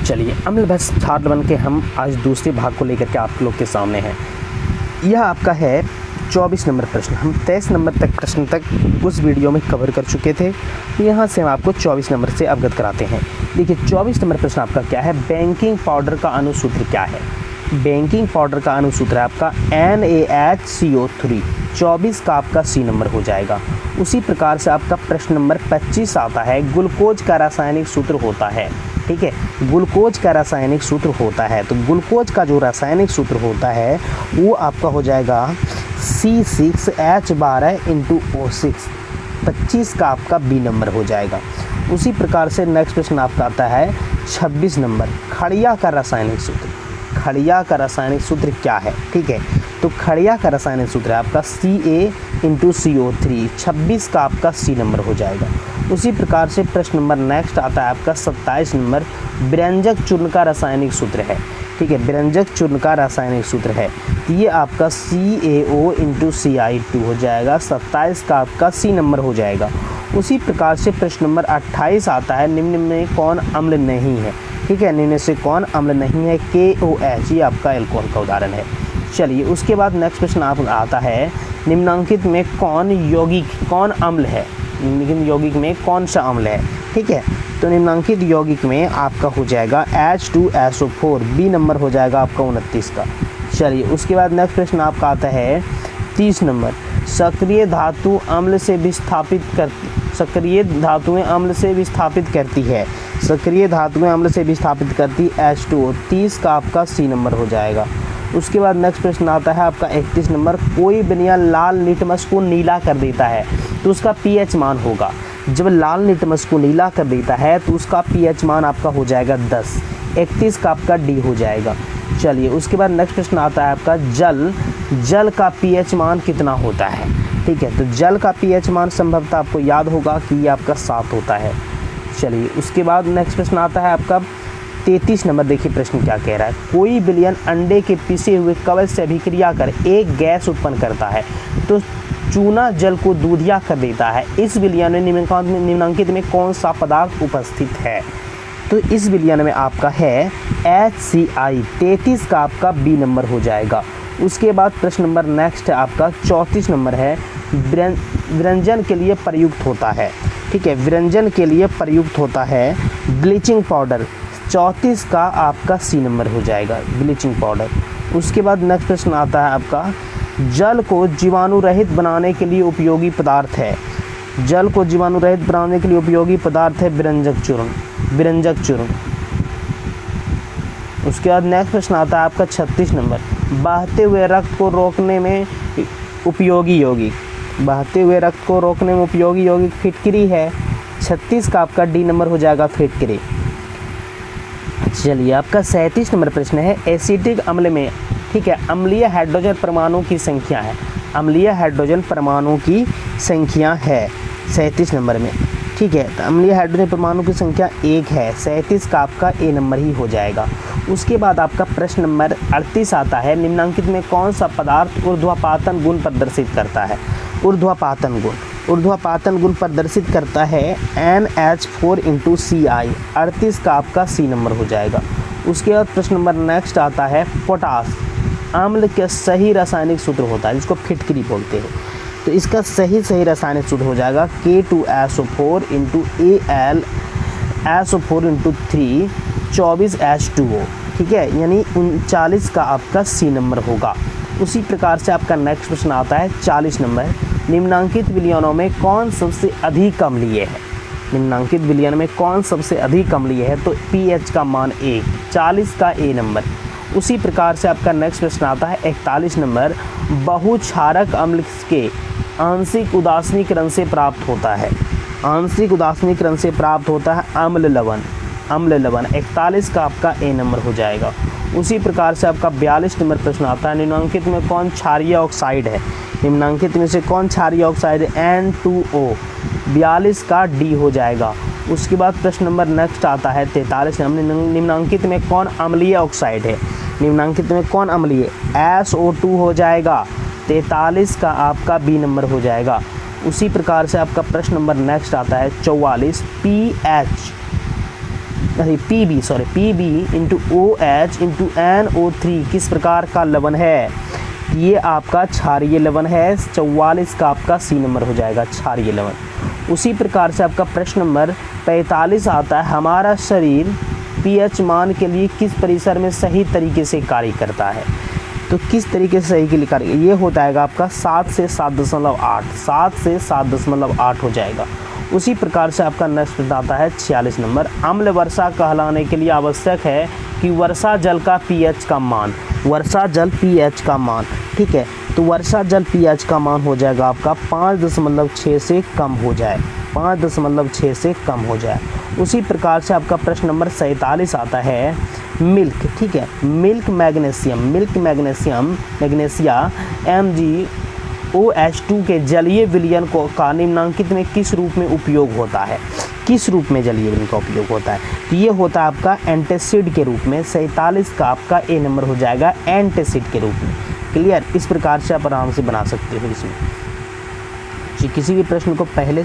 चलिए अम्ल बस छात्र बन के हम आज दूसरे भाग को लेकर के आप लोग के सामने हैं। यह आपका है 24 नंबर प्रश्न। हम 23 नंबर तक प्रश्न तक उस वीडियो में कवर कर चुके थे। यहाँ से हम आपको 24 नंबर से अवगत कराते हैं। देखिए 24 नंबर प्रश्न आपका क्या है, बेकिंग पाउडर का अनुसूत्र क्या है। बेकिंग पाउडर का अनुसूत्र है आपका NaHCO3। 24 का आपका सी नंबर हो जाएगा। उसी प्रकार से आपका प्रश्न नंबर 25 आता है, ग्लूकोज का रासायनिक सूत्र होता है। ठीक है, ग्लूकोज का रासायनिक सूत्र होता है, तो ग्लूकोज का जो रासायनिक सूत्र होता है वो आपका हो जाएगा C6H12 × O6। 25 का आपका बी नंबर हो जाएगा। उसी प्रकार से नेक्स्ट प्रश्न आपका आता है 26 नंबर, खड़िया का रासायनिक सूत्र। खड़िया का रासायनिक सूत्र क्या है, ठीक है, तो खड़िया का रासायनिक सूत्र है आपका CaCO3। 26 का आपका सी नंबर हो जाएगा। उसी प्रकार से प्रश्न नंबर नेक्स्ट आता है आपका 27 नंबर, व्यंजक चूर्ण का रासायनिक सूत्र है। ठीक है, व्यंजक चूर्ण का रासायनिक सूत्र है, तो ये आपका CaO × Ci2 हो जाएगा। 27 का आपका सी नंबर हो जाएगा। उसी प्रकार से प्रश्न नंबर 28 आता है, निम्न में कौन अम्ल नहीं है। ठीक है, निम्न से कौन अम्ल नहीं है, KOH, ये आपका एल्कोहल का उदाहरण है। चलिए उसके बाद नेक्स्ट प्रश्न आप आता है, निम्नांकित में कौन यौगिक कौन अम्ल है। निम्नलिखित यौगिक में कौन सा अम्ल है। ठीक है, तो निम्नांकित यौगिक में आपका हो जाएगा H2SO4। बी नंबर हो जाएगा आपका 29 का। चलिए उसके बाद नेक्स्ट प्रश्न आपका आता है 30 नंबर, सक्रिय धातु अम्ल से विस्थापित करती सक्रिय धातुएं अम्ल से विस्थापित करती है। सक्रिय धातुएं अम्ल से विस्थापित करती H2O। 30 का आपका सी नंबर हो जाएगा। उसके बाद नेक्स्ट प्रश्न आता है आपका 31 नंबर, कोई विलयन लाल लिटमस को नीला कर देता है तो उसका pH मान होगा। जब लाल लिटमस को नीला कर देता है तो उसका pH मान आपका हो जाएगा 10। 31 का आपका डी हो जाएगा। चलिए उसके बाद नेक्स्ट प्रश्न आता है आपका जल का pH मान कितना होता है। ठीक है, तो जल का pH मान संभवतः आपको याद होगा कि ये आपका 7 होता है। चलिए उसके बाद नेक्स्ट प्रश्न आता है आपका 33 नंबर। देखिए प्रश्न क्या कह रहा है, कोई विलयन अंडे के पिसे हुए कवच से अभिक्रिया कर एक गैस उत्पन्न करता है तो चूना जल को दूधिया कर देता है। इस विलयन में निम्नांकित में कौन सा पदार्थ उपस्थित है, तो इस विलयन में आपका है HCl। 33 का आपका बी नंबर हो जाएगा। उसके बाद प्रश्न नंबर नेक्स्ट है आपका 34 नंबर है, व्यंजन के लिए प्रयुक्त होता है। ठीक है, व्यंजन के लिए प्रयुक्त होता है ब्लीचिंग पाउडर। 34 का आपका सी नंबर हो जाएगा, ब्लीचिंग पाउडर। उसके बाद नेक्स्ट प्रश्न आता है आपका, जल को जीवाणु रहित बनाने के लिए उपयोगी पदार्थ है। जल को जीवाणु रहित बनाने के लिए उपयोगी पदार्थ है व्यंजक चूर्ण। उसके बाद नेक्स्ट प्रश्न आता है आपका 36 नंबर, बहते हुए रक्त को रोकने में उपयोगी यौगिक। बहते हुए रक्त को रोकने में उपयोगी यौगिक फिटकरी है। 36 का आपका डी नंबर हो जाएगा, फिटकरी। चलिए आपका 37 नंबर प्रश्न है, एसिटिक अम्ल में, ठीक है, अम्लीय हाइड्रोजन परमाणु की संख्या है। अम्लीय हाइड्रोजन परमाणु की संख्या है 37 नंबर में। ठीक है, तो अम्लीय हाइड्रोजन परमाणु की संख्या 1 है। 37 का आपका ए नंबर ही हो जाएगा। उसके बाद आपका प्रश्न नंबर 38 आता है, निम्नांकित में कौन सा पदार्थ ऊर्ध्वापातन गुण प्रदर्शित करता है। ऊर्ध्वापातन गुण प्रदर्शित करता है NH4 × Ci। 38 का आपका सी नंबर हो जाएगा। उसके बाद प्रश्न नंबर नेक्स्ट आता है, पोटास अम्ल के सही रासायनिक सूत्र होता है, जिसको फिटकरी बोलते हैं, तो इसका सही रासायनिक सूत्र हो जाएगा K2SO4 × AlSO4 × 3 24H2O। ठीक है, यानी 39 का आपका सी नंबर होगा। उसी प्रकार से आपका नेक्स्ट प्रश्न आता है 40 नंबर, निम्नांकित विलयनों में कौन सबसे अधिक अम्लीय है। निम्नांकित विलयन में कौन सबसे अधिक अम्लीय है, तो pH का मान 1। 40 का ए नंबर। उसी प्रकार से आपका नेक्स्ट प्रश्न आता है 41 नंबर, बहुक्षारक अम्ल के आंशिक उदासीनीकरण से प्राप्त होता है। आंशिक उदासीनीकरण से प्राप्त होता है अम्ल लवण। 41 का आपका ए नंबर हो जाएगा। उसी प्रकार से आपका 42 नंबर प्रश्न आता है, निम्नांकित में कौन क्षारीय ऑक्साइड है। निम्नांकित में से कौन क्षारीय ऑक्साइड है, N2O। 42 का डी हो जाएगा। उसके बाद प्रश्न नंबर नेक्स्ट आता है 43 नंबर, निम्नांकित में कौन अम्लीय ऑक्साइड है। निम्नांकित में कौन अम्लीय, SO2 हो जाएगा। 43 का आपका बी नंबर हो जाएगा। उसी प्रकार से आपका प्रश्न नंबर नेक्स्ट आता है 44, Pb into OH into NO3 किस प्रकार का लवण है? ये आपका क्षारीय लवण है। 44 का आपका सी नंबर हो जाएगा, क्षारीय लवण। उसी प्रकार से आपका प्रश्न नंबर 45 आता है, हमारा शरीर pH मान के लिए किस परिसर में सही तरीके से कार्य करता है? तो किस तरीके से सही कार्य, ये होता है आपका 7 से 7.8, 7 से 7.8 हो जाएगा। उसी प्रकार से आपका नेक्स्ट प्रश्न आता है 46 नंबर, अम्ल वर्षा कहलाने के लिए आवश्यक है कि वर्षा जल का pH का मान, वर्षा जल pH का मान, ठीक है। तो वर्षा जल pH का मान हो जाएगा आपका 5.6 से कम हो जाए, 5.6 से कम हो जाए। उसी प्रकार से आपका प्रश्न नंबर 47 आता है, मिल्क, ठीक है, मिल्क मैग्नीशिया MgOH2 के जलीय विलयन को का निम्नलिखित में किस रूप में उपयोग होता है? किस रूप में जलीय विलयन का उपयोग होता है? तो ये होता है आपका एंटासिड के रूप में। 47 का आपका ए नंबर हो जाएगा एंटासिड के रूप में। क्लियर? इस प्रकार से आप आराम से बना सकते हो इसमें। किसी भी प्रश्न को पहले